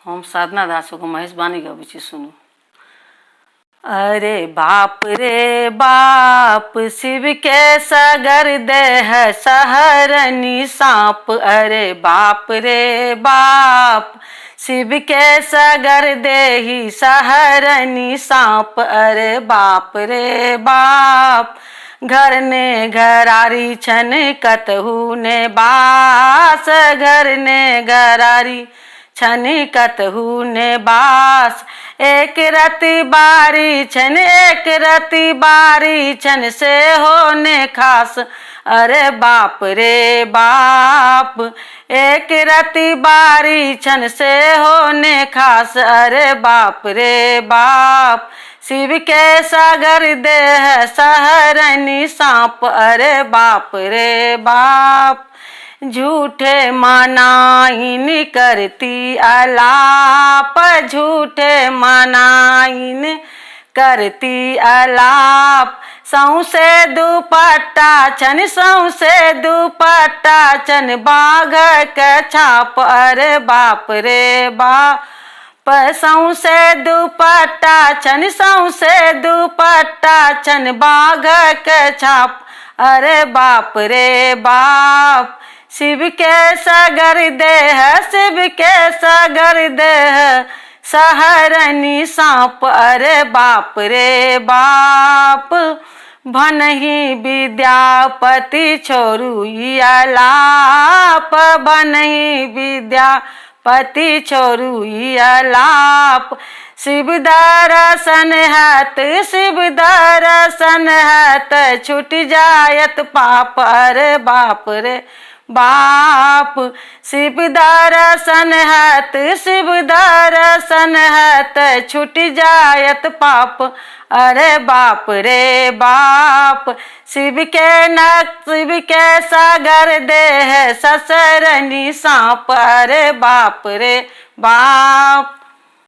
हम साधना दास को महेश बानी गबी छी सुनु। अरे बाप रे बाप शिव के सगर देह सहरनी सांप। अरे बाप रे बाप शिव के सगर देही सहरनी सांप। अरे बाप रे बाप घर ने घरारी छन कतहु ने बास। घर ने घरारी छन कतहु ने बास। एक रति बारी छन एक रति बारी छन से होने खास। अरे बाप रे बाप एक रति बारी छन से होने खास। अरे बाप रे बाप शिव के सागर देह सहरनी सांप। अरे बाप रे बाप झूठे मनाइन करती अलाप। झूठे मनाइन करती अलाप। सौसे दुपट्टा छन सौसे दुपट्टा छन बाघ के छाप। अरे बाप रे बाप सौसे दुपट्टा छन सौसे दुपट्टा छन बाघ के छाप। अरे बाप रे बाप शिव के सगर देह शिव के सगर देह सहरनी सांप। अरे बाप रे बाप भनहि विद्यापति छोरू अलाप। भनहि विद्यापति छोरू अलाप। शिव दर्शन हत शिव दर्शन हत छूट जायत पाप। अरे बाप रे बाप शिव दर्शन हत शिव दर्शन हत छूट जायत पाप। अरे बाप रे बाप शिव के सागर देह ससरनी सांप। अरे बाप रे बाप।